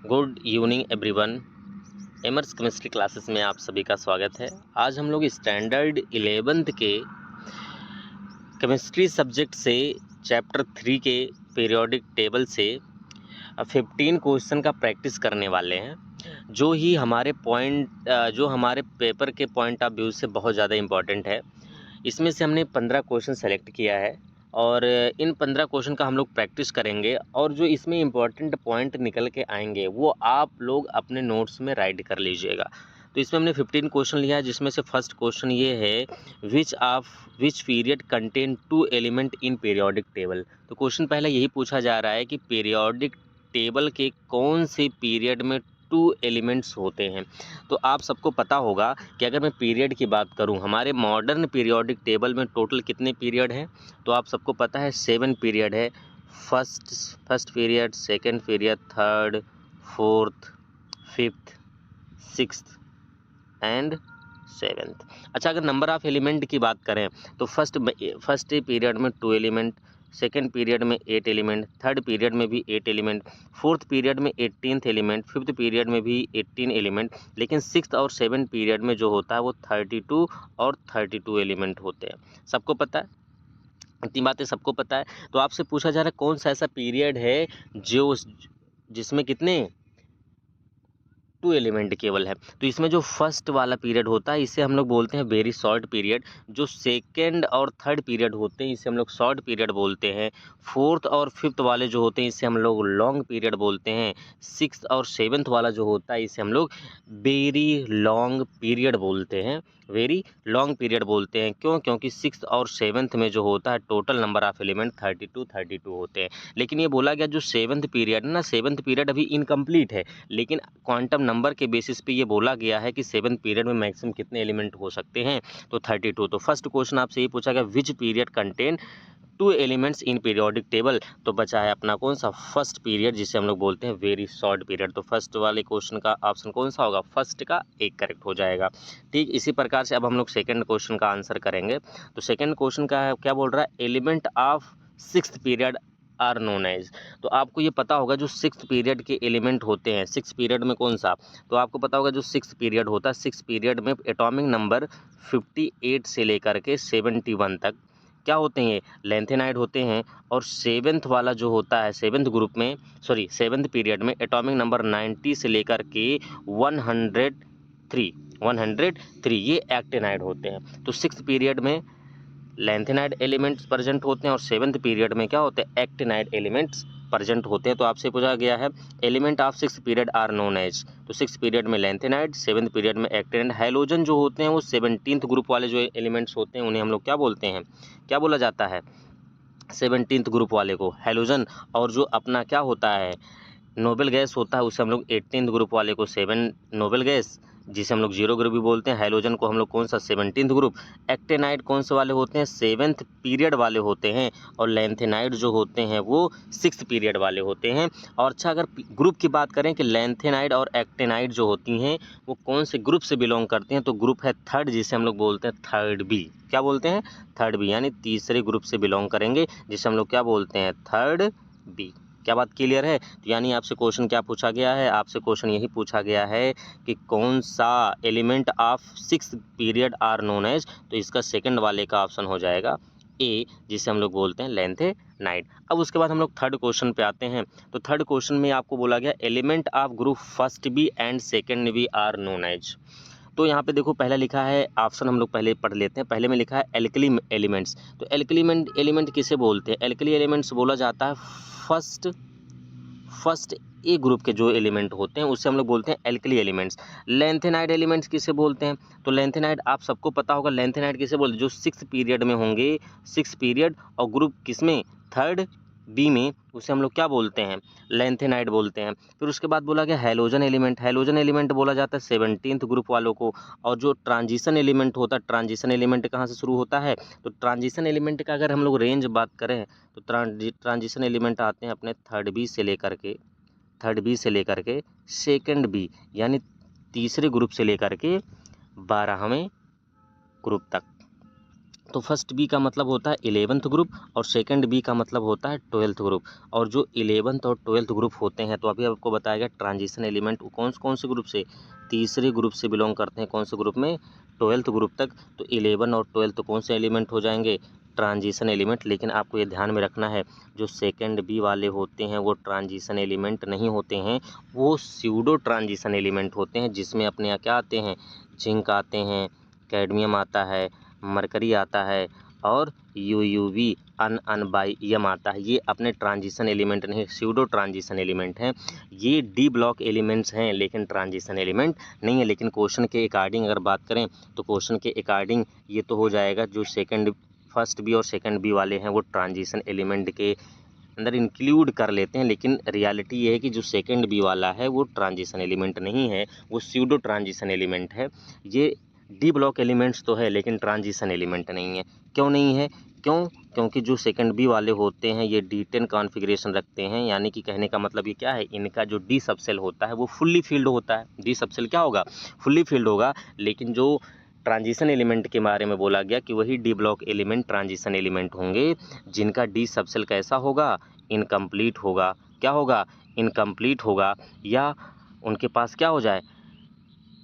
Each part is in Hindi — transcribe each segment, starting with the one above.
Good evening everyone. एमर्स केमिस्ट्री क्लासेस में आप सभी का स्वागत है। आज हम लोग स्टैंडर्ड 11th के केमिस्ट्री सब्जेक्ट से चैप्टर 3 के पीरियोडिक टेबल से 15 क्वेश्चन का प्रैक्टिस करने वाले हैं, जो हमारे पेपर के पॉइंट ऑफ व्यू से बहुत ज़्यादा इम्पॉर्टेंट है। इसमें से हमने 15 क्वेश्चन सेलेक्ट किया है और इन 15 क्वेश्चन का हम लोग प्रैक्टिस करेंगे और जो इसमें इम्पॉर्टेंट पॉइंट निकल के आएंगे वो आप लोग अपने नोट्स में राइट कर लीजिएगा। तो इसमें हमने 15 क्वेश्चन लिया है, जिसमें से फर्स्ट क्वेश्चन ये है, which period contain 2 element in periodic table. तो क्वेश्चन पहले यही पूछा जा रहा है कि पीरियोडिक टेबल के कौन से पीरियड में 2 एलिमेंट्स होते हैं। तो आप सबको पता होगा कि अगर मैं पीरियड की बात करूं, हमारे मॉडर्न पीरियोडिक टेबल में टोटल कितने पीरियड हैं, तो आप सबको पता है 7 पीरियड है। First period, second period, third, fourth, fifth, sixth and seventh. अच्छा, अगर नंबर ऑफ एलिमेंट की बात करें तो फर्स्ट पीरियड में 2 एलिमेंट, सेकेंड पीरियड में 8 एलिमेंट, थर्ड पीरियड में भी 8 एलिमेंट, फोर्थ पीरियड में 18th एलिमेंट, फिफ्थ पीरियड में भी 18 एलिमेंट, लेकिन सिक्स्थ और सेवन्थ पीरियड में जो होता है वो 32 और 32 एलिमेंट होते हैं। सबको पता है, इतनी बातें सबको पता है। तो आपसे पूछा जा रहा है कौन सा ऐसा पीरियड है जिसमें कितने 2 एलिमेंट केवल है। तो इसमें जो फर्स्ट वाला पीरियड होता है इसे हम लोग बोलते हैं वेरी शॉर्ट पीरियड। जो सेकंड और थर्ड पीरियड होते हैं इसे हम लोग शॉर्ट पीरियड बोलते हैं। फोर्थ और फिफ्थ वाले जो होते हैं इसे हम लोग लॉन्ग पीरियड बोलते हैं। सिक्स्थ और सेवन्थ वाला जो होता है इसे हम लोग वेरी लॉन्ग पीरियड बोलते हैं। वेरी लॉन्ग पीरियड बोलते हैं क्यों? क्योंकि सिक्स्थ और सेवन्थ में जो होता है टोटल नंबर ऑफ एलिमेंट 32 होते हैं। लेकिन ये बोला गया जो सेवन्थ पीरियड है ना, सेवन्थ पीरियड अभी इनकम्प्लीट है, लेकिन क्वांटम नंबर के बेसिस पे ये बोला गया है कि 7th पीरियड में मैक्सिमम कितने एलिमेंट हो सकते हैं, तो 32। तो फर्स्ट क्वेश्चन आपसे ये पूछा गया which period contain 2 elements in periodic table. तो बचा है अपना कौन सा, फर्स्ट पीरियड, जिसे हम लोग बोलते हैं वेरी शॉर्ट पीरियड। तो फर्स्ट वाले क्वेश्चन का ऑप्शन कौन सा होगा, फर्स्ट का एक करेक्ट हो जाएगा। ठीक इसी प्रकार से अब हम लोग सेकंड क्वेश्चन का आंसर करेंगे। तो सेकंड क्वेश्चन का क्या बोल रहा है, element of sixth period are known as. तो आपको ये पता होगा जो सिक्स्थ पीरियड के एलिमेंट होते हैं, सिक्स पीरियड में कौन सा, तो आपको पता होगा जो सिक्स पीरियड होता है, सिक्स पीरियड में एटॉमिक नंबर 58 से लेकर के 71 तक क्या होते हैं, लेंथेनाइड होते हैं। और सेवेंथ वाला जो होता है, सेवेंथ पीरियड में एटॉमिक नंबर 90 से लेकर के 103 ये एक्टिनाइड होते हैं। तो सिक्स्थ पीरियड में लेंथेनाइड एलिमेंट्स प्रेजेंट होते हैं और सेवन्थ पीरियड में क्या होते हैं, एक्टिनाइड एलिमेंट्स प्रेजेंट होते हैं। तो आपसे पूछा गया है element of six period are known as. तो सिक्स पीरियड में लेंथेनाइड, सेवन्थ पीरियड में एक्टिनाइड। हैलोजन जो होते हैं वो 17th ग्रुप वाले जो एलिमेंट्स होते हैं उन्हें हम लोग क्या बोलते हैं, क्या बोला जाता है, 17th ग्रुप वाले को हैलोजन। और जो अपना क्या होता है, नोबेल गैस होता है, उसे हम लोग 18th ग्रुप वाले को सेवन नोबेल गैस, जिसे हम लोग जीरो ग्रुप भी बोलते हैं। हैलोजन को हम लोग कौन सा, 17th ग्रुप। एक्टेनाइड कौन से वाले होते हैं, 7th पीरियड वाले होते हैं। और लेंथेनाइड जो होते हैं वो 6th पीरियड वाले होते हैं। और अच्छा, अगर ग्रुप की बात करें कि लेंथेनाइड और एक्टेनाइड जो होती हैं वो कौन से ग्रुप से बिलोंग करते हैं, तो ग्रुप है थर्ड, जिसे हम लोग बोलते हैं थर्ड बी। क्या बोलते हैं, थर्ड बी, यानी तीसरे ग्रुप से बिलोंग करेंगे, जिसे हम लोग क्या बोलते हैं, थर्ड बी। क्या बात क्लियर है? तो यानी आपसे क्वेश्चन क्या पूछा गया है, आपसे क्वेश्चन यही पूछा गया है कि कौन सा element of six period are known as. तो इसका सेकंड वाले का ऑप्शन हो जाएगा ए, जिसे हम लोग बोलते हैं लेंथेनाइड। अब उसके बाद हम लोग थर्ड क्वेश्चन पे आते हैं। तो थर्ड क्वेश्चन में आपको बोला गया element of group first B and second B are known as. तो यहाँ पे देखो पहला लिखा है, ऑप्शन हम लोग पहले पढ़ लेते हैं। पहले में लिखा है एल्कली एलिमेंट्स। तो एल्कली एलिमेंट किसे बोलते हैं, एल्कली एलिमेंट्स बोला जाता है फर्स्ट ए ग्रुप के जो एलिमेंट होते हैं उसे हम लोग बोलते हैं एल्कली एलिमेंट्स। लेंथेनाइड एलिमेंट्स किसे बोलते हैं, तो लेंथेनाइड आप सबको पता होगा, लेंथेनाइड किसे बोलते हैं, जो सिक्स पीरियड में होंगे, सिक्स पीरियड और ग्रुप किसमें, थर्ड बी में, उसे हम लोग क्या बोलते हैं, लेंथेनाइड बोलते हैं। फिर उसके बाद बोला गया हैलोजन एलिमेंट। हैलोजन एलिमेंट बोला जाता है 17th ग्रुप वालों को। और जो ट्रांजिशन एलिमेंट होता है, ट्रांजिशन एलिमेंट कहाँ से शुरू होता है, तो ट्रांजिशन एलिमेंट का अगर हम लोग रेंज बात करें तो ट्रांजिशन एलिमेंट आते हैं अपने थर्ड बी से लेकर के सेकंड बी, यानी तीसरे ग्रुप से लेकर के 12वें ग्रुप तक। तो फर्स्ट बी का मतलब होता है 11th ग्रुप और सेकंड बी का मतलब होता है 12th ग्रुप। और जो 11th और 12th ग्रुप होते हैं तो अभी आपको बताया गया ट्रांजिशन एलिमेंट कौन से ग्रुप से, तीसरे ग्रुप से बिलोंग करते हैं। कौन से ग्रुप में, 12th ग्रुप तक। तो 11 और 12 कौन से एलिमेंट हो जाएंगे, ट्रांजिशन एलिमेंट। लेकिन आपको ये ध्यान में रखना है जो सेकंड बी वाले होते हैं वो ट्रांजिशन एलिमेंट नहीं होते हैं, वो स्यूडो ट्रांजिशन एलिमेंट होते हैं, जिसमें अपने यहाँ क्या आते हैं, जिंक आते हैं, कैडमियम आता है, मरकरी आता है और यूयूवी अनबाइयम आता है। ये अपने ट्रांजिशन एलिमेंट नहीं, स्यूडो ट्रांजिशन एलिमेंट हैं। ये डी ब्लॉक एलिमेंट्स हैं लेकिन ट्रांजिशन एलिमेंट नहीं है। लेकिन क्वेश्चन के अकॉर्डिंग अगर बात करें तो क्वेश्चन के अकॉर्डिंग ये तो हो जाएगा जो फर्स्ट बी और सेकंड बी वाले हैं वो ट्रांजिशन एलिमेंट के अंदर इंक्लूड कर लेते हैं। लेकिन रियलिटी ये है कि जो सेकंड बी वाला है वो ट्रांजिशन एलिमेंट नहीं है, वो स्यूडो ट्रांजिशन एलिमेंट है। ये डी ब्लॉक एलिमेंट्स तो है लेकिन ट्रांजिशन एलिमेंट नहीं है। क्यों नहीं है, क्योंकि जो सेकंड बी वाले होते हैं ये D10 कॉन्फ़िगरेशन रखते हैं, यानी कि कहने का मतलब ये क्या है, इनका जो डी सबसेल होता है वो फुल्ली फील्ड होता है। डी सबसेल क्या होगा, फुल्ली फील्ड होगा। लेकिन जो ट्रांजिशन एलिमेंट के बारे में बोला गया कि वही D block element transition element होंगे जिनका डी सबसेल कैसा होगा, इनकम्प्लीट होगा। क्या होगा, इनकम्प्लीट होगा, या उनके पास क्या हो जाए,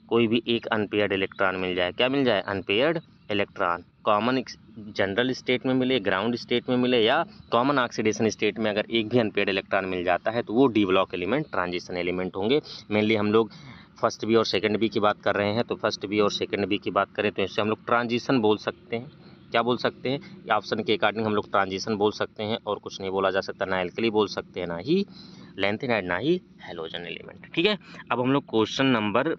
कोई भी एक अनपेयर्ड इलेक्ट्रॉन मिल जाए। क्या मिल जाए, unpaired electron. Common general state में मिले, ग्राउंड स्टेट में मिले या कॉमन ऑक्सीडेशन स्टेट में अगर एक भी अनपेयर्ड इलेक्ट्रॉन मिल जाता है तो वो D block element transition element होंगे। मेनली हम लोग फर्स्ट बी और सेकंड बी की बात कर रहे हैं, तो फर्स्ट बी और सेकंड बी की बात करें तो इससे हम लोग ट्रांजिशन बोल सकते हैं। क्या बोल सकते हैं, ऑप्शन के अकॉर्डिंग हम लोग ट्रांजिशन बोल सकते हैं और कुछ नहीं बोला जा सकता, ना एल्कली बोल सकते हैं, ना ही लैंथेनाइड, ना ही हैलोजन एलिमेंट। ठीक है, अब हम लोग क्वेश्चन नंबर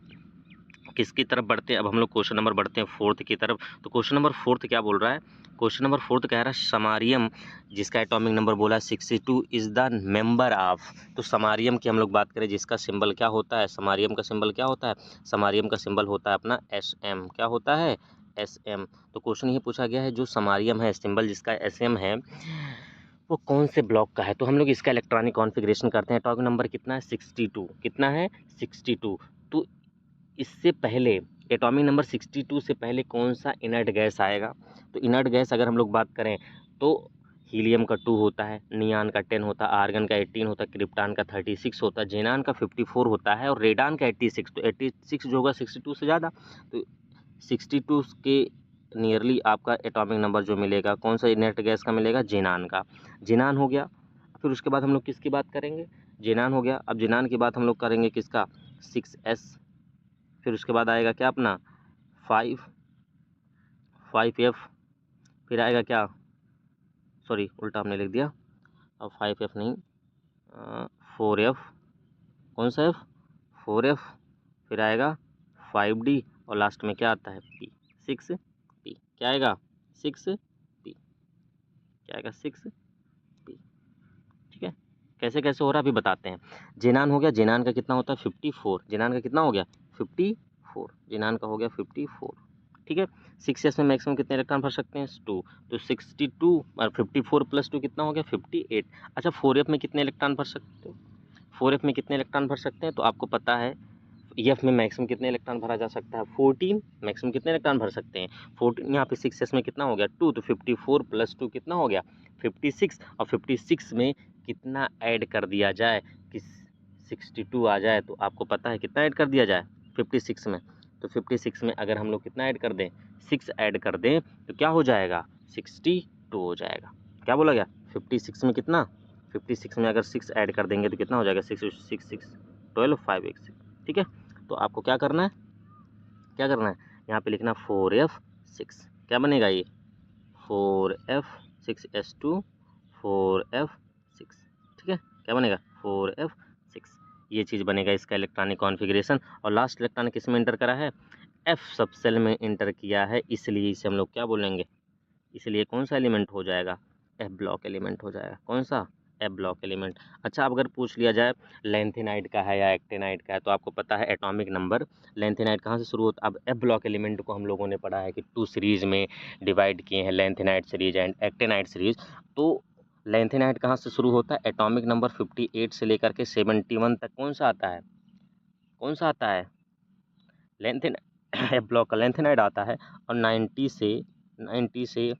किसकी तरफ बढ़ते हैं, अब हम लोग क्वेश्चन नंबर बढ़ते हैं फोर्थ की तरफ। तो क्वेश्चन नंबर फोर्थ क्या बोल रहा है, क्वेश्चन नंबर फोर्थ कह रहा है समारियम जिसका एटॉमिक नंबर बोला है 62 इज द मेंबर ऑफ। तो समारियम की हम लोग बात करें जिसका सिंबल क्या होता है, समारियम का सिंबल क्या होता है, समारियम का सिंबल होता है अपना SM। क्या होता है, SM। तो क्वेश्चन ये पूछा गया है जो समारियम है, सिंबल जिसका SM है, वो कौन से ब्लॉक का है। तो हम लोग इसका इलेक्ट्रॉनिक कॉन्फ़िगरेशन करते हैं। एटॉमिक नंबर कितना है, 62। कितना है, 62। तो इससे पहले एटॉमिक नंबर 62 से पहले कौन सा इनर्ट गैस आएगा। तो इनर्ट गैस अगर हम लोग बात करें तो हीलियम का 2 होता है, नियान का 10 होता है, आर्गन का 18 होता है, क्रिप्टान का 36 होता है, जेनान का 54 होता है और रेडान का 86। तो 86 जो होगा 62 से ज़्यादा, तो 62 के नियरली आपका एटॉमिक नंबर जो मिलेगा कौन सा इनर्ट गैस का मिलेगा, जेनान का। जेनान हो गया। फिर उसके बाद हम लोग किसकी बात करेंगे, जेनान हो गया। अब जेनान की बात हम लोग करेंगे किसका, 6s। फिर उसके बाद आएगा क्या अपना 5F। फिर आएगा क्या, सॉरी उल्टा हमने लिख दिया, अब 5F नहीं, 4F। कौन सा F, 4F। फिर आएगा 5D और लास्ट में क्या आता है P, 6P। क्या आएगा, 6P। क्या आएगा, 6P। ठीक है, कैसे कैसे हो रहा है अभी बताते हैं। जेनान हो गया, जेनान का कितना होता है 54। जेनान का कितना हो गया 54, जेनान का हो गया 54। ठीक है, 6s में मैक्सिमम कितने इलेक्ट्रॉन भर सकते हैं, 2। तो 62 और 54 + 2 कितना हो गया 58। अच्छा 4f में कितने इलेक्ट्रॉन भर सकते हो, 4f में कितने इलेक्ट्रॉन भर सकते हैं, तो आपको पता है EF में मैक्सिमम कितने इलेक्ट्रॉन भरा जा सकता है, 14। मैक्सिमम कितने इलेक्ट्रॉन भर सकते हैं, 14। यहाँ पे 6s में कितना हो गया 2, तो 54 + 2 कितना हो गया 56। और 56 में कितना ऐड कर दिया जाए कि 62 आ जाए, तो आपको पता है कितना ऐड कर दिया जाए 56 में। तो 56 में अगर हम लोग कितना ऐड कर दें, 6 ऐड कर दें तो क्या हो जाएगा 62 हो जाएगा। क्या बोला गया, 56 में कितना, 56 में अगर 6 ऐड कर देंगे तो कितना हो जाएगा 6 6 6 12 5 1 6। ठीक है, तो आपको क्या करना है, क्या करना है, यहाँ पे लिखना 4f6। क्या बनेगा ये 4f6s2 4f6। ठीक है, क्या बनेगा 4f6। ये चीज़ बनेगा इसका इलेक्ट्रॉनिक कॉन्फ़िगरेशन। और लास्ट इलेक्ट्रॉनिक किस में इंटर करा है, F सबसेल में इंटर किया है, इसलिए इसे हम लोग क्या बोलेंगे, इसलिए कौन सा एलिमेंट हो जाएगा, F ब्लॉक एलिमेंट हो जाएगा। कौन सा, F ब्लॉक एलिमेंट। अच्छा अब अगर पूछ लिया जाए लेंथेनाइड का है या एक्टेनाइड का है, तो आपको पता है एटॉमिक नंबर लेंथेनाइड कहाँ से शुरू होता है। अब F ब्लॉक एलिमेंट को हम लोगों ने पढ़ा है कि 2 सीरीज़ में डिवाइड किए हैं, lanthanide series and actinide series. तो लेंथेनाइड कहाँ से शुरू होता है, एटॉमिक नंबर 58 से लेकर के 71 तक कौन सा आता है, कौन सा आता है, लेंथेनाइड F ब्लॉक का लेंथेनाइड आता है। और 90 से 90 से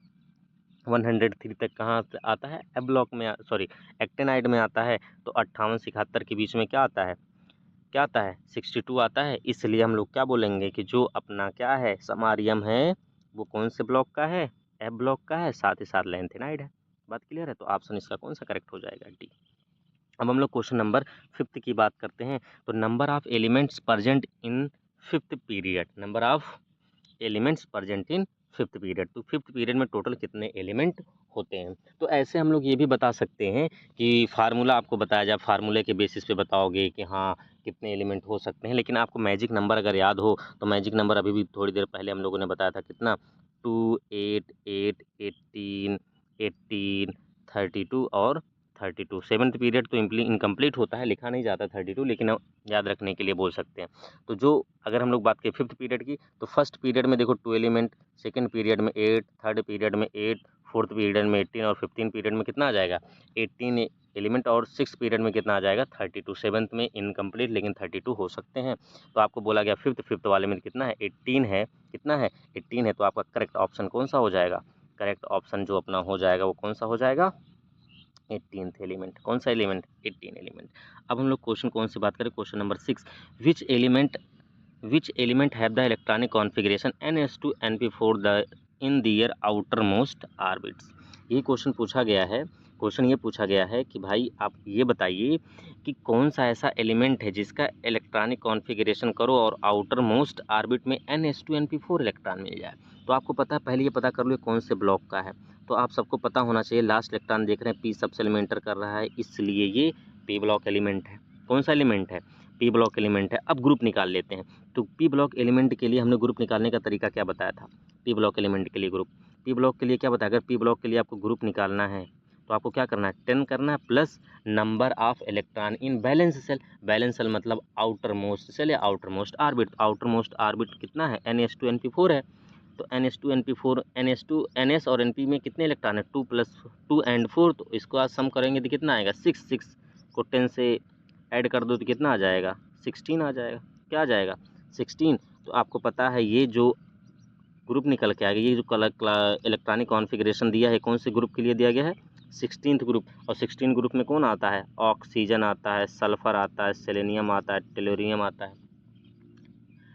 103 तक कहाँ आता है, एफ ब्लॉक में, सॉरी एक्टिनाइड में आता है। तो 58 से 71 के बीच में क्या आता है, क्या आता है, 62 आता है। इसलिए हम लोग क्या बोलेंगे कि जो अपना क्या है समारियम है वो कौन से ब्लॉक का है, एफ ब्लॉक का है, साथ ही साथ लैंथेनाइड है। बात क्लियर है? तो ऑप्शन इसका कौन सा करेक्ट हो जाएगा, डी। अब हम लोग क्वेश्चन नंबर 5 की बात करते हैं। तो number of elements present in 5th period, number of elements present in 5th period. तो 5th पीरियड में टोटल कितने एलिमेंट होते हैं। तो ऐसे हम लोग ये भी बता सकते हैं कि फार्मूला आपको बताया जाए, फार्मूले के बेसिस पे बताओगे कि हाँ कितने एलिमेंट हो सकते हैं। लेकिन आपको मैजिक नंबर अगर याद हो तो मैजिक नंबर अभी भी थोड़ी देर पहले हम लोगों ने बताया था कितना, 2, 8, 8, 18, 18, 32 और 32। 7th पीरियड तो इनकम्प्लीट होता है, लिखा नहीं जाता 32, लेकिन याद रखने के लिए बोल सकते हैं। तो जो अगर हम लोग बात करें 5th पीरियड की, तो फर्स्ट पीरियड में देखो 2 एलिमेंट, सेकंड पीरियड में 8, थर्ड पीरियड में 8, फोर्थ पीरियड में 18 और 15 पीरियड में कितना आ जाएगा 18 एलिमेंट, और 6th पीरियड में कितना आ जाएगा 32। 7th में इनकम्प्लीट लेकिन 32 हो सकते हैं। तो आपको बोला गया फिफ्थ वाले में कितना है 18 है, कितना है 18 है। तो आपका करेक्ट ऑप्शन कौन सा हो जाएगा, करेक्ट ऑप्शन जो अपना हो जाएगा वो कौन सा हो जाएगा, 18th एलिमेंट। कौन सा एलिमेंट, 18 एलिमेंट। अब हम लोग क्वेश्चन कौन सी बात करें, question number 6, which element have the electronic configuration ns2 np4 the in their outermost orbits। ये क्वेश्चन पूछा गया है, क्वेश्चन ये पूछा गया है कि भाई आप ये बताइए कि कौन सा ऐसा एलिमेंट है जिसका इलेक्ट्रॉनिक कॉन्फ़िगरेशन करो और आउटर मोस्ट ऑर्बिट में ns2 np4 इलेक्ट्रॉन मिल जाए। तो आपको पता है, पहले ये पता कर लो कौन से ब्लॉक का है। तो आप सबको पता होना चाहिए, लास्ट इलेक्ट्रॉन देख रहे हैं पी सबसे एलिमेंटर कर रहा है, इसलिए ये पी ब्लॉक एलिमेंट है। कौन सा एलिमेंट है, पी ब्लॉक एलिमेंट है। अब ग्रुप निकाल लेते हैं। तो पी ब्लॉक एलिमेंट के लिए हमने ग्रुप निकालने का तरीका क्या बताया था, पी ब्लॉक एलिमेंट के लिए ग्रुप, पी ब्लॉक के लिए क्या बताया, अगर पी ब्लॉक के लिए आपको ग्रुप निकालना है तो आपको क्या करना है 10 करना है plus number of electron in valence shell. Valence shell मतलब आउटर मोस्ट सेल या outermost orbit. Outermost orbit कितना है ns2 np4 है। तो ns2 np4 ns2 ns और np में कितने इलेक्ट्रॉन है 2 + 2 and 4। तो इसको आज सम करेंगे तो कितना आएगा 6, 6 को 10 से ऐड कर दो तो कितना आ जाएगा 16 आ जाएगा। क्या आ जाएगा 16। तो आपको पता है ये जो ग्रुप निकल के आ गया, ये जो इलेक्ट्रॉनिक कॉन्फ़िगरेशन दिया है कौन से ग्रुप के लिए दिया गया है 16th ग्रुप। और 16 ग्रुप में कौन आता है, ऑक्सीजन आता है, सल्फर आता है, सेलेनियम आता है, टेलोरियम आता है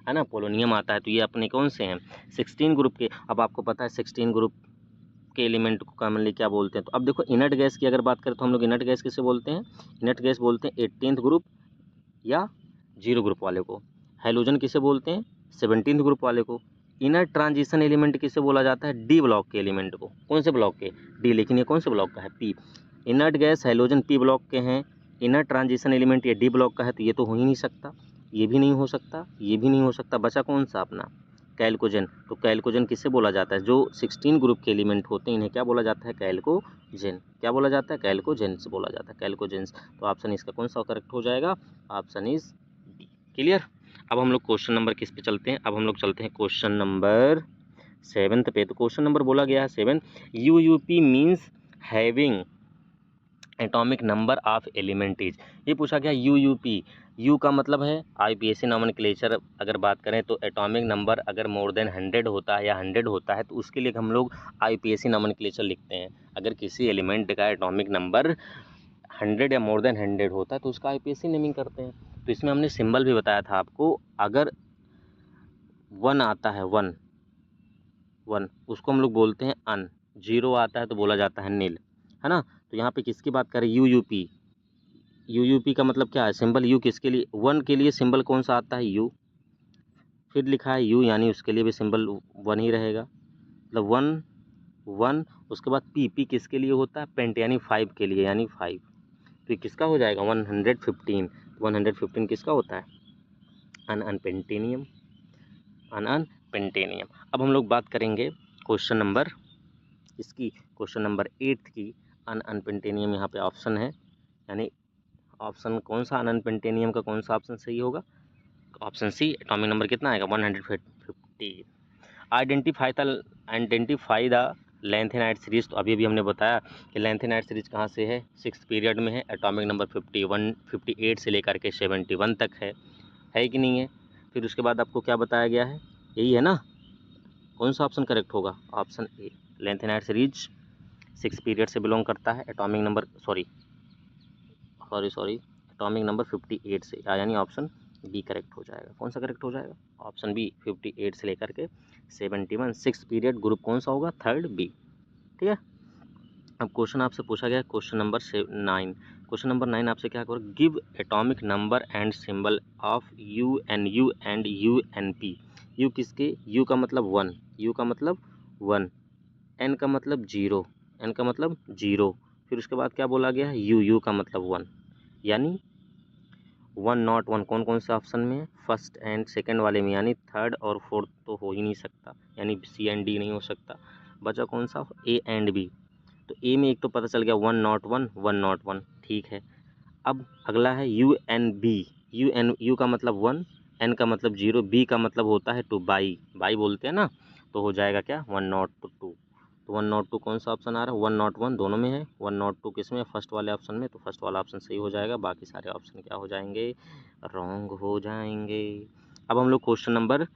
ना, पोलोनियम आता है। तो ये अपने कौन से हैं 16 ग्रुप के। अब आपको पता है 16 ग्रुप के एलिमेंट को कॉमनली क्या बोलते हैं। तो अब देखो इनर्ट गैस की अगर बात करें तो हम लोग इनर्ट गैस किसे बोलते हैं, इनर्ट गैस बोलते हैं 18th ग्रुप या 0 ग्रुप वाले को। हाइड्रोजन किसे बोलते हैं 17th ग्रुप वाले को। इनर ट्रांजिशन एलिमेंट किसे बोला जाता है, डी ब्लॉक के एलिमेंट को। कौन से ब्लॉक के, डी, लेकिन ये कौन से ब्लॉक का है, P. Inert gas hydrogen P block के हैं, इनर ट्रांजिशन एलिमेंट ये डी ब्लॉक का है, तो ये तो हो ही नहीं सकता, ये भी नहीं हो सकता, ये भी नहीं हो सकता। बचा कौन सा अपना कैल्कोजन। तो कैल्कोजन किसे बोला जाता है, जो 16 ग्रुप के एलिमेंट होते हैं इन्हें क्या बोला जाता है कैल्कोजन। क्या बोला जाता है कैल्कोजन से बोला जाता है, कैल्कोजेंस। तो ऑप्शन इसका कौन सा करेक्ट हो जाएगा, ऑप्शन इज डी। क्लियर। अब हम लोग क्वेश्चन नंबर किस पे चलते हैं, अब हम लोग चलते हैं क्वेश्चन नंबर 7 पे। तो क्वेश्चन नंबर बोला गया है 7, UUP means having atomic number of element is. ये पूछा गया यूयूपी, यू का मतलब है आईपीएसी नॉमेनक्लेचर। अगर बात करें तो एटॉमिक नंबर अगर मोर देन 100 होता है या 100 होता है तो उसके लिए हम लोग आईपीएसी नॉमेनक्लेचर लिखते हैं। अगर किसी एलिमेंट का एटॉमिक नंबर 100 या मोर देन 100 होता है तो उसका आईपीएसी नेमिंग करते हैं। तो इसमें हमने सिंबल भी बताया था आपको, अगर 1 आता है 1 1 उसको हम लोग बोलते हैं अन, 0 आता है तो बोला जाता है नील, है ना। तो यहाँ पे किसकी बात करें यूयूपी, यूयूपी का मतलब क्या है, सिंबल यू किसके लिए, 1 के लिए सिंबल कौन सा आता है यू, फिर लिखा है यू यानी उसके लिए भी सिंबल 1 ही रहेगा, मतलब 1 1। उसके बाद पी किसके लिए होता है पेंट यानी 5 के लिए यानी 5। तो ये किसका हो जाएगा 115। 115 किसका होता है अनपेंटेनियम, अनपेंटेनियम। अब हम लोग बात करेंगे क्वेश्चन नंबर इसकी, क्वेश्चन नंबर 8 की। अनपेंटेनियम यहाँ पे ऑप्शन है, यानी ऑप्शन कौन सा अनपेंटेनियम का कौन सा ऑप्शन सही होगा, ऑप्शन सी। एटॉमिक नंबर कितना आएगा 150। Identify the lanthanide series. तो अभी हमने बताया कि लैंथेनाइड सीरीज कहाँ से है 6th पीरियड में है, एटॉमिक नंबर 51 58 से लेकर के 71 तक है कि नहीं है। फिर उसके बाद आपको क्या बताया गया है, यही है ना, कौन सा ऑप्शन करेक्ट होगा? Option A. Lanthanide series 6 period से बिलोंग करता है, एटॉमिक नंबर एटॉमिक नंबर 58 से, यानी ऑप्शन बी करेक्ट हो जाएगा। कौन सा करेक्ट हो जाएगा? ऑप्शन बी 58 से लेकर के 71। 6 पीरियड ग्रुप कौन सा होगा? Third B. ठीक है। अब क्वेश्चन आपसे पूछा गया क्वेश्चन नंबर 9। क्वेश्चन नंबर 9 आपसे क्या करो, give atomic number and symbol of U and U N P. U किसके? यू का मतलब 1, यू का मतलब 1, एन का मतलब 0, एन का मतलब 0, फिर उसके बाद क्या बोला गया है? यू का मतलब 1, यानी 1 नॉट 1 कौन कौन से ऑप्शन में है? फर्स्ट एंड सेकंड वाले में, यानी थर्ड और फोर्थ तो हो ही नहीं सकता, यानी सी एंड डी नहीं हो सकता। बचा कौन सा? A and B. तो ए में एक तो पता चल गया 1 नॉट 1, 1 नॉट 1, ठीक है। अब अगला है यू एन बी। यू का मतलब 1, एन का मतलब 0, बी का मतलब होता है 2, बाई बोलते हैं ना, तो हो जाएगा क्या? 1 नॉट 2। तो 1 नॉट 2 कौन सा ऑप्शन आ रहा है? 1 नॉट 1 दोनों में है, 1 नॉट 2 किस में? फर्स्ट वाले ऑप्शन में, तो फर्स्ट वाला ऑप्शन सही हो जाएगा, बाकी सारे ऑप्शन क्या हो जाएंगे? रॉन्ग हो जाएंगे। अब हम लोग क्वेश्चन नंबर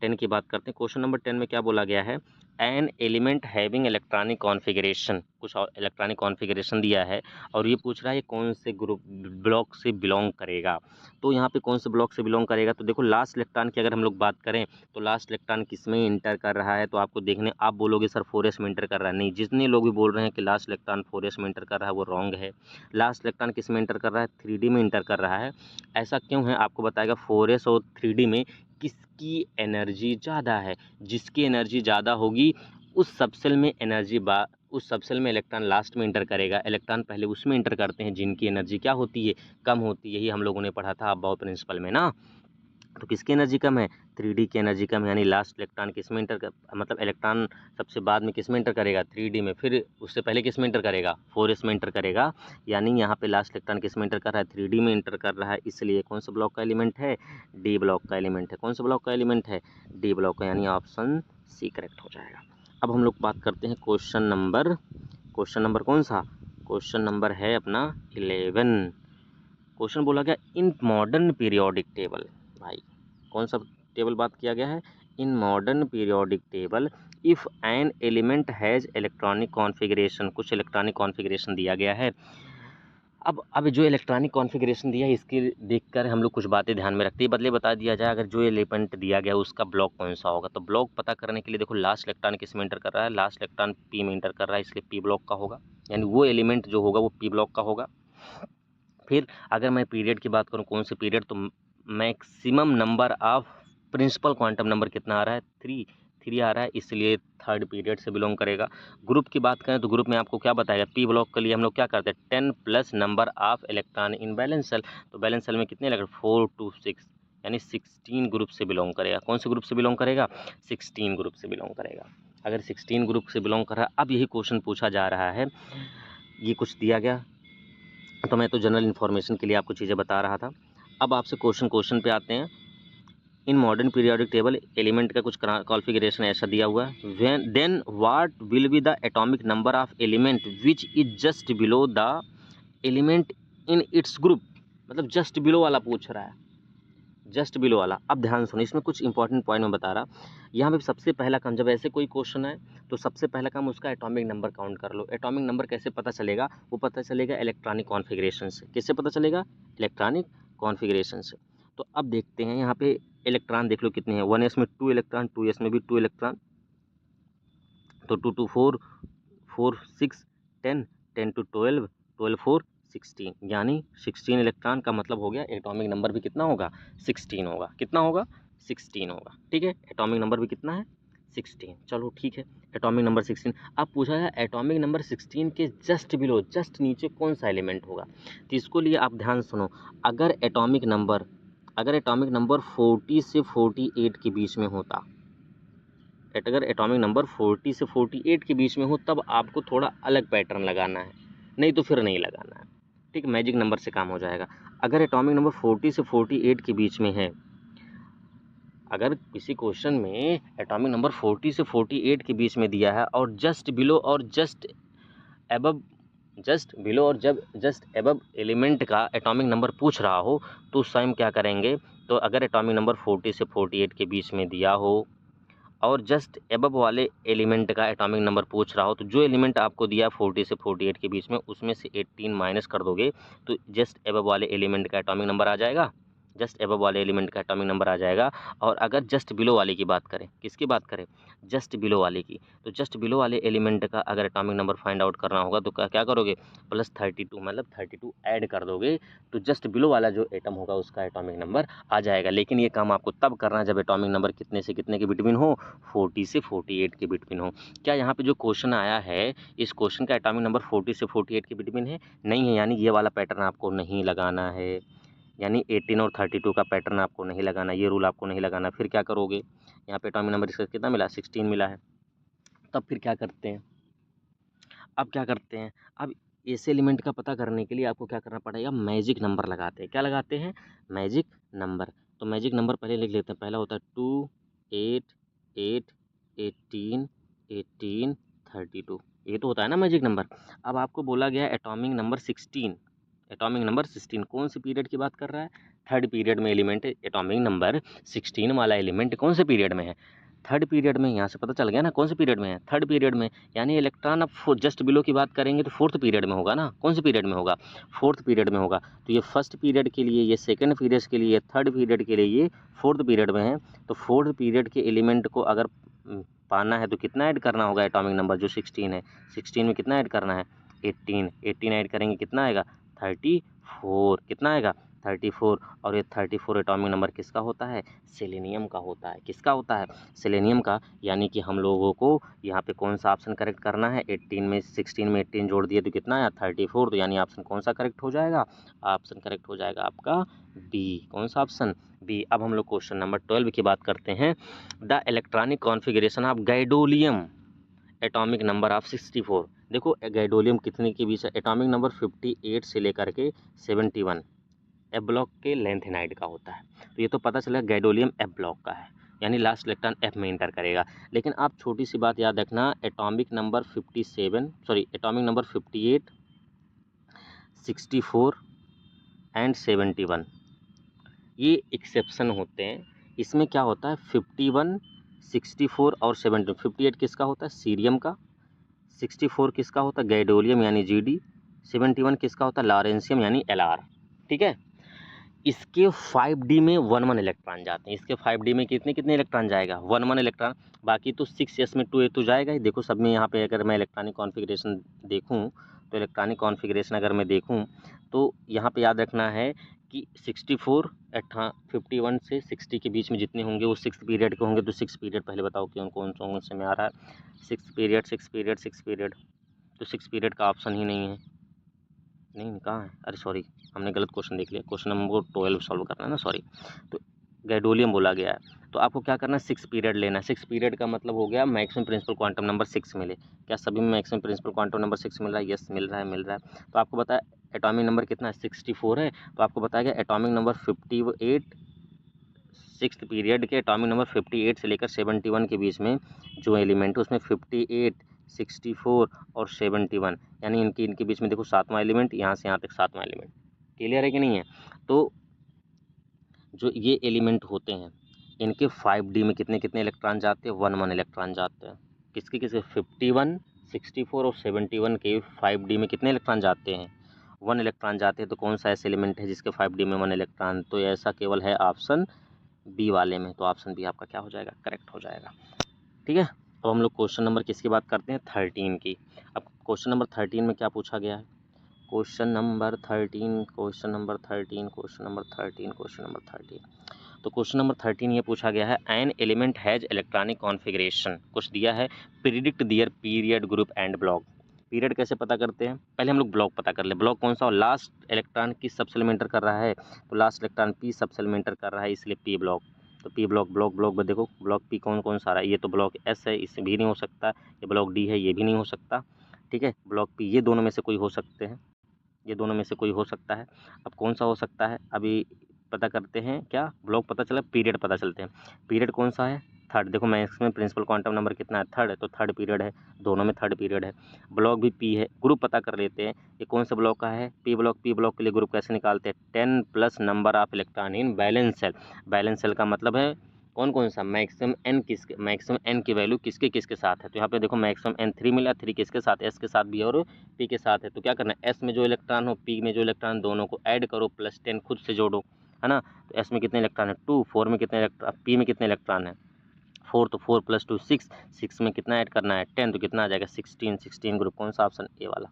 10 की बात करते हैं। क्वेश्चन नंबर 10 में क्या बोला गया है? An element having electronic configuration, कुछ और इलेक्ट्रॉनिक कॉन्फ़िगरेशन दिया है और ये पूछ रहा है कौन से ग्रुप ब्लॉक से बिलोंग करेगा। तो यहाँ पे कौन से ब्लॉक से बिलोंग करेगा? तो देखो लास्ट इलेक्ट्रॉन की अगर हम लोग बात करें तो लास्ट इलेक्ट्रॉन किस में इंटर कर रहा है? तो आपको देखने, आप बोलोगे सर 4s में इंटर कर रहा है, नहीं, जितने लोग भी बोल रहे हैं कि लास्ट इलेक्ट्रॉन 4s में इंटर कर रहा है वो रॉन्ग है। लास्ट इलेक्ट्रॉन किस में इंटर कर रहा है? 3d में इंटर कर रहा है। ऐसा क्यों है? आपको बताएगा 4s और 3d में किसकी एनर्जी ज़्यादा है। जिसकी एनर्जी ज़्यादा होगी उस सबसेल में उस सबसेल में इलेक्ट्रॉन लास्ट में इंटर करेगा। इलेक्ट्रॉन पहले उसमें इंटर करते हैं जिनकी एनर्जी क्या होती है? कम होती है। यही हम लोगों ने पढ़ा था अबाव प्रिंसिपल में ना। तो किसकी एनर्जी कम है? 3d की एनर्जी कम है, यानी लास्ट इलेक्ट्रॉन किस में इंटर कर, मतलब इलेक्ट्रॉन सबसे बाद में किस में इंटर करेगा? 3d में। फिर उससे पहले किस में इंटर करेगा? 4s में इंटर करेगा। यानी यहाँ पे लास्ट इलेक्ट्रॉन किस में इंटर कर रहा है? 3d में इंटर कर रहा है, इसलिए कौन सा ब्लॉक का एलिमेंट है? डी ब्लॉक का एलिमेंट है। कौन सा ब्लॉक का एलिमेंट है? डी ब्लॉक का, यानी ऑप्शन सी करेक्ट हो जाएगा। अब हम लोग बात करते हैं क्वेश्चन नंबर कौन सा? क्वेश्चन नंबर है अपना 11। क्वेश्चन बोला गया इन मॉडर्न पीरियोडिक टेबल। भाई कौन सा टेबल बात किया गया है? इन modern periodic table if an element has electronic configuration, कुछ इलेक्ट्रॉनिक कॉन्फ़िगरेशन दिया गया है। अब जो इलेक्ट्रॉनिक कॉन्फ़िगरेशन दिया है इसके देखकर हम लोग कुछ बातें ध्यान में रखते हैं, बदले बता दिया जाए अगर जो एलिमेंट दिया गया उसका ब्लॉक कौन सा होगा। तो ब्लॉक पता करने के लिए देखो लास्ट इलेक्ट्रॉन किस में इंटर कर रहा है? लास्ट इलेक्ट्रॉन पी में इंटर कर रहा है, इसलिए पी ब्लॉक का होगा, यानी वो एलिमेंट जो होगा वो पी ब्लॉक का होगा। फिर अगर मैं पीरियड की बात करूं, कौन से पीरियड? तो maximum number of principal quantum number कितना आ रहा है? 3 आ रहा है, इसलिए थर्ड पीरियड से बिलोंग करेगा। ग्रुप की बात करें तो ग्रुप में आपको क्या बताएगा? पी ब्लॉक के लिए हम लोग क्या करते हैं? 10 plus number of electron in valence shell. तो बैलेंस सेल में कितने लगे? 4 to 6, यानी 16 ग्रुप से बिलोंग करेगा। कौन से ग्रुप से बिलोंग करेगा? 16 ग्रुप से बिलोंग करेगा। अगर 16 ग्रुप से बिलोंग कर रहा है, अब यही क्वेश्चन पूछा जा रहा है, ये कुछ दिया गया तो मैं तो जनरल इन्फॉर्मेशन के लिए आपको चीज़ें बता रहा था। अब आपसे क्वेश्चन पे आते हैं। In modern periodic table element का कुछ कॉन्फ़िगरेशन ऐसा दिया हुआ है, then what will be the atomic number of element which is just below the element in its group. मतलब जस्ट बिलो वाला पूछ रहा है, जस्ट बिलो वाला। अब ध्यान सुनो, इसमें कुछ इंपॉर्टेंट पॉइंट मैं बता रहा। यहाँ पे सबसे पहला काम, जब ऐसे कोई क्वेश्चन है तो सबसे पहला काम उसका एटॉमिक नंबर काउंट कर लो। एटॉमिक नंबर कैसे पता चलेगा? वो पता चलेगा इलेक्ट्रॉनिक कॉन्फ़िगरेशन से। किससे पता चलेगा? इलेक्ट्रॉनिक कॉन्फ़िगरेशन से। तो अब देखते हैं यहाँ पे इलेक्ट्रॉन देख लो कितने हैं। 1s में 2 इलेक्ट्रॉन, 2s में भी 2 इलेक्ट्रॉन, तो 2 to 4, 4 6 10, 10 to 12, 12 4 16, यानी 16 इलेक्ट्रॉन का मतलब हो गया एटॉमिक नंबर भी कितना होगा? 16 होगा। कितना होगा? 16 होगा। ठीक है, एटॉमिक नंबर भी कितना है? 16। चलो ठीक है, एटॉमिक नंबर 16। अब पूछा है एटॉमिक नंबर 16 के जस्ट बिलो, जस्ट नीचे कौन सा एलिमेंट होगा? तो इसको लिए आप ध्यान सुनो। अगर एटॉमिक नंबर 40 से 48 के बीच में होता, अगर एटॉमिक नंबर 40 से 48 के बीच में हो तब आपको थोड़ा अलग पैटर्न लगाना है, नहीं तो फिर नहीं लगाना है। ठीक, मैजिक नंबर से काम हो जाएगा। अगर एटॉमिक नंबर 40 से 48 के बीच में है, अगर किसी क्वेश्चन में एटॉमिक नंबर 40 से 48 के बीच में दिया है और जस्ट बिलो और जस्ट एबव एलिमेंट का एटॉमिक नंबर पूछ रहा हो, तो उस टाइम क्या करेंगे? तो अगर एटॉमिक नंबर 40 से 48 के बीच में दिया हो और जस्ट एबव वाले एलिमेंट का एटॉमिक नंबर पूछ रहा हो, तो जो एलिमेंट आपको दिया 40 से 48 के बीच में, उसमें से 18 माइनस कर दोगे तो जस्ट एबव वाले एलिमेंट का एटॉमिक नंबर आ जाएगा, जस्ट एबव वाले एलिमेंट का एटॉमिक नंबर आ जाएगा। और अगर जस्ट बिलो वाले की बात करें, किसकी बात करें, जस्ट बिलो वाले की, तो जस्ट बिलो वाले एलिमेंट का अगर एटॉमिक नंबर फाइंड आउट करना होगा तो क्या करोगे, प्लस 32 मतलब 32 ऐड कर दोगे, तो जस्ट बिलो वाला जो एटम होगा उसका एटॉमिक नंबर आ जाएगा। लेकिन ये काम आपको तब करना है जब एटॉमिक नंबर कितने से कितने के बिटवीन हो, 40 से 48 के बिटवीन हो। क्या यहाँ पे जो क्वेश्चन आया है, इस क्वेश्चन का एटॉमिक नंबर 40 से 48 के बिटवीन है? नहीं है, यानी ये वाला पैटर्न आपको नहीं लगाना है, यानी 18 और 32 का पैटर्न आपको नहीं लगाना, ये रूल आपको नहीं लगाना। फिर क्या करोगे, यहाँ पे एटॉमिक नंबर इसका कितना मिला, 16 मिला है। तब फिर क्या करते हैं, अब क्या करते हैं, अब इस एलिमेंट का पता करने के लिए आपको क्या करना पड़ेगा, मैजिक नंबर लगाते हैं। क्या लगाते हैं, मैजिक नंबर। तो मैजिक नंबर पहले लिख लेते हैं। पहला होता है 2, 8, 8, 18, 18, 32, ये तो होता है ना मैजिक नंबर। अब आपको बोला गया एटॉमिक नंबर 16, एटॉमिक नंबर 16 कौन से पीरियड की बात कर रहा है, थर्ड पीरियड में एलिमेंट एटॉमिक नंबर 16 वाला एलिमेंट कौन से पीरियड में है, थर्ड पीरियड में। यहाँ से पता चल गया ना कौन से पीरियड में है, थर्ड पीरियड में। यानी इलेक्ट्रॉन अब जस्ट बिलो की बात करेंगे तो फोर्थ पीरियड में होगा ना, कौन से पीरियड में होगा, फोर्थ पीरियड में होगा। तो ये फर्स्ट पीरियड के लिए, ये सेकंड पीरियड के लिए, थर्ड पीरियड के लिए, ये फोर्थ पीरियड में है। तो फोर्थ पीरियड के एलिमेंट को अगर पाना है तो कितना ऐड करना होगा, एटॉमिक नंबर जो 16 है, 16 में कितना ऐड करना है, 18, 18 ऐड करेंगे कितना आएगा, 34, कितना आएगा, 34। और ये 34 एटॉमिक नंबर किसका होता है, सेलेनियम का होता है। किसका होता है, सेलेनियम का। यानी कि हम लोगों को यहाँ पे कौन सा ऑप्शन करेक्ट करना है, 18 में 16 में 18 जोड़ दिए तो कितना आया, 34। तो यानी ऑप्शन कौन सा करेक्ट हो जाएगा, ऑप्शन करेक्ट हो जाएगा आपका बी। कौन सा ऑप्शन, बी। अब हम लोग क्वेश्चन नंबर 12 की बात करते हैं। The electronic configuration of gadolinium atomic number of 64। देखो गैडोलियम कितने के बीच है, एटॉमिक नंबर 58 से लेकर के 71 एफ ब्लॉक के लेंथेनाइड का होता है। तो ये तो पता चला गैडोलियम एफ ब्लॉक का है, यानी लास्ट इलेक्ट्रॉन एफ में इंटर करेगा। लेकिन आप छोटी सी बात याद रखना, एटॉमिक नंबर 58, 64 एंड 71 ये एक्सेप्शन होते हैं। इसमें क्या होता है, 51, 64 और 70, 58 किसका होता है, सीरियम का, 64 किसका होता है, गैडोलियम यानी जीडी, 71 किसका होता है, लॉरेंशियम यानी एलआर। ठीक है। इसके 5D में 1 इलेक्ट्रॉन जाते हैं। इसके 5D में कितने कितने इलेक्ट्रॉन जाएगा, 1 इलेक्ट्रॉन। बाकी तो 6s में 2a तो जाएगा ही। देखो सब में यहाँ पे अगर मैं इलेक्ट्रॉनिक कॉन्फ़िगरेशन देखूँ, तो इलेक्ट्रॉनिक कॉन्फ़िगरेशन अगर मैं देखूँ तो यहाँ पे याद रखना है कि 64 51 से 60 के बीच में जितने होंगे वो 6th पीरियड के होंगे। तो 6 पीरियड पहले बताओ कि कौन से में आ रहा है, 6 पीरियड 6 पीरियड 6 पीरियड। तो 6 पीरियड का ऑप्शन ही नहीं है, नहीं कहाँ है, अरे सॉरी हमने गलत क्वेश्चन देख लिया, क्वेश्चन नंबर 12 सॉल्व करना है ना, सॉरी। तो गैडोलियम बोला गया है, तो आपको क्या करना है, 6 पीरियड लेना है। 6 पीरियड का मतलब हो गया मैक्सिमम प्रिंसिपल क्वांटम नंबर 6 मिले। क्या सभी में मैक्सिमम प्रिंसिपल क्वांटम नंबर 6 मिल रहा है, यस मिल रहा है, मिल रहा है। तो आपको बताया एटॉमिक नंबर कितना है, 64 है। तो आपको बताया गया एटॉमिक नंबर 58, 6th पीरियड के एटॉमिक नंबर 58 से लेकर 71 के बीच में जो एलिमेंट है उसमें 58, 64 और 71, यानी इनके बीच में देखो 7वां एलिमेंट, यहाँ से यहाँ तक 7वां एलिमेंट। क्लियर है कि नहीं है। तो जो ये एलिमेंट होते हैं इनके 5D में कितने कितने इलेक्ट्रॉन जाते हैं, 1 इलेक्ट्रॉन जाते हैं। किसके 51, 64 और 71 के 5D में कितने इलेक्ट्रॉन जाते हैं, 1 इलेक्ट्रॉन जाते हैं। तो कौन सा ऐसा एलिमेंट है जिसके 5D में 1 इलेक्ट्रॉन, तो ऐसा केवल है ऑप्शन बी वाले में। तो ऑप्शन बी आपका क्या हो जाएगा, करेक्ट हो जाएगा। ठीक है। तो हम लोग क्वेश्चन नंबर किसकी बात करते हैं, 13 की। अब क्वेश्चन नंबर 13 में क्या पूछा गया है, question number 13, question number 13, question number 13, question number 13। तो क्वेश्चन नंबर 13 ये पूछा गया है, an element has electronic configuration, कुछ दिया है, predict their period group and block. Period कैसे पता करते हैं, पहले हम लोग ब्लॉक पता कर ले। ब्लॉक कौन सा हो, लास्ट इलेक्ट्रॉन किस सबसेल में एंटर कर रहा है, तो लास्ट इलेक्ट्रॉन पी सबसेल में एंटर कर रहा है, इसलिए पी ब्लॉक। तो पी ब्लॉक, ब्लॉक में देखो ब्लॉक पी कौन कौन सा रहा है, ये तो ब्लॉक एस है, इससे भी नहीं हो सकता। ये ब्लॉक डी है, ये भी नहीं हो सकता। ठीक है, ब्लॉक पी, ये दोनों में से कोई हो सकते हैं, ये दोनों में से कोई हो सकता है। अब कौन सा हो सकता है, अभी पता करते हैं। क्या ब्लॉक पता चला, पीरियड पता चलते हैं। पीरियड कौन सा है, थर्ड। देखो मैक्सिमम प्रिंसिपल क्वांटम नंबर कितना है, थर्ड है, तो थर्ड पीरियड है, दोनों में थर्ड पीरियड है। ब्लॉक भी पी है। ग्रुप पता कर लेते हैं, ये कौन सा ब्लॉक का है, पी ब्लॉक। पी ब्लॉक के लिए ग्रुप कैसे निकालते हैं, 10 plus number of electron in valence shell. Valence shell का मतलब है कौन कौन सा मैक्सिमम एन की वैल्यू किसके किसके साथ है। तो यहाँ पे देखो मैक्सिमम एन 3 मिला, 3 किसके साथ, एस के साथ भी और पी के साथ है। तो क्या करना है, एस में जो इलेक्ट्रॉन हो पी में जो इलेक्ट्रॉन, दोनों को ऐड करो प्लस 10 खुद से जोड़ो, है ना। तो एस में कितने इलेक्ट्रॉन है 2, 4 में कितने इलेक्ट्रॉन, पी में कितने इलेक्ट्रॉन है 4, तो 4 + 2 6, 6 में कितना ऐड करना है 10, तो कितना आ जाएगा 16, 16 ग्रुप कौन सा ऑप्शन ए वाला।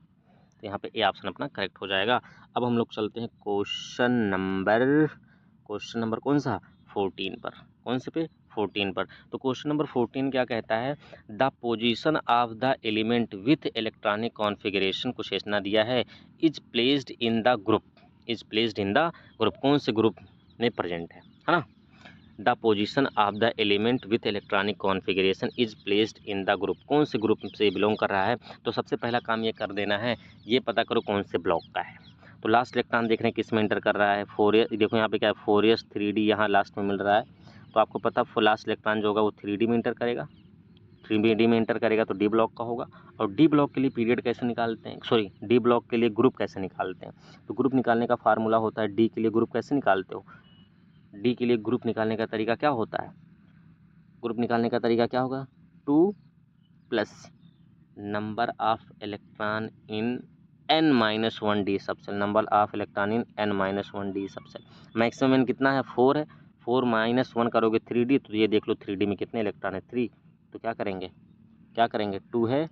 तो यहाँ पे ए ऑप्शन अपना करेक्ट हो जाएगा। अब हम लोग चलते हैं क्वेश्चन नंबर कौन सा 14 पर, कौन से पे 14 पर। तो क्वेश्चन नंबर 14 क्या कहता है, the position of the element with electronic configuration, कुछ ऐसा दिया है, is placed in the group, कौन से ग्रुप में प्रेजेंट है ना। The position of the element with electronic configuration is placed in the group, कौन से ग्रुप से बिलोंग कर रहा है। तो सबसे पहला काम ये कर देना है, ये पता करो कौन से ब्लॉक का है। तो लास्ट इलेक्ट्रॉन देख रहे हैं किस में इंटर कर रहा है 4s, देखो यहाँ पे क्या है 4s 3d यहाँ लास्ट में मिल रहा है। तो आपको पता लास्ट इलेक्ट्रॉन जो होगा वो 3d में इंटर करेगा, 3d में इंटर करेगा तो डी ब्लॉक का होगा। और डी ब्लॉक के लिए पीरियड कैसे निकालते हैं, सॉरी डी ब्लॉक के लिए ग्रुप कैसे निकालते हैं। तो ग्रुप निकालने का फार्मूला होता है, डी के लिए ग्रुप कैसे निकालते हो, डी के लिए ग्रुप निकालने का तरीका क्या होता है, ग्रुप निकालने का तरीका क्या होगा 2 plus number of electron in n-1 D subshell, number of electron in n-1 D subshell. Maximum N कितना है 4 है, 4 - 1 करोगे 3d, तो ये देख लो 3d में कितने इलेक्ट्रॉन है 3, तो क्या करेंगे 2 है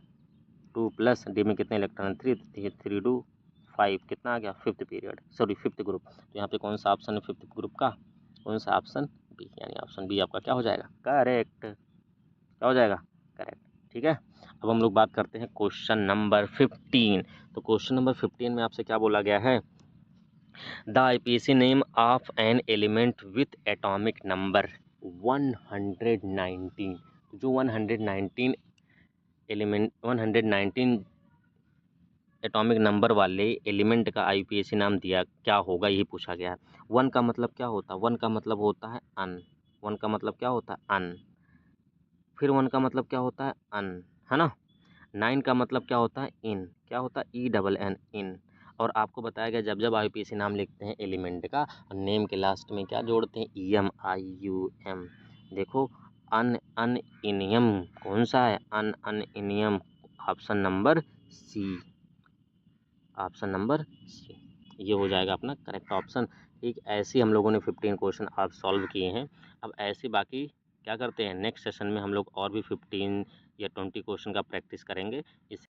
2 प्लस डी में कितने इलेक्ट्रॉन 3, 3 2 5, कितना आ गया फिफ्थ ग्रुप। तो यहाँ पे कौन सा ऑप्शन है फिफ्थ ग्रुप का, कौन सा ऑप्शन बी, यानी ऑप्शन बी आपका क्या हो जाएगा करेक्ट, क्या हो जाएगा करेक्ट। ठीक है, अब हम लोग बात करते हैं क्वेश्चन नंबर 15। तो क्वेश्चन नंबर 15 में आपसे क्या बोला गया है, the IPC name of an element with atomic number 119, जो 119 एटॉमिक नंबर वाले एलिमेंट का आईपीएसी नाम दिया क्या होगा, यही पूछा गया है। 1 का मतलब क्या होता है, 1 का मतलब होता है अन, 1 का मतलब क्या होता है अन, फिर 1 का मतलब क्या होता है अन, है ना। 9 का मतलब क्या होता है इन, क्या होता है ENN इन। और आपको बताया गया जब जब आईपीएसी नाम लिखते हैं एलिमेंट का, नेम के लास्ट में क्या जोड़ते हैं EMIUM। देखो अन इनियम कौन सा है, अन इनियम, option number C, option number C, ये हो जाएगा अपना करेक्ट ऑप्शन। ठीक, ऐसे हम लोगों ने 15 क्वेश्चन आप सॉल्व किए हैं। अब ऐसे बाकी क्या करते हैं, नेक्स्ट सेशन में हम लोग और भी 15 या 20 क्वेश्चन का प्रैक्टिस करेंगे। इस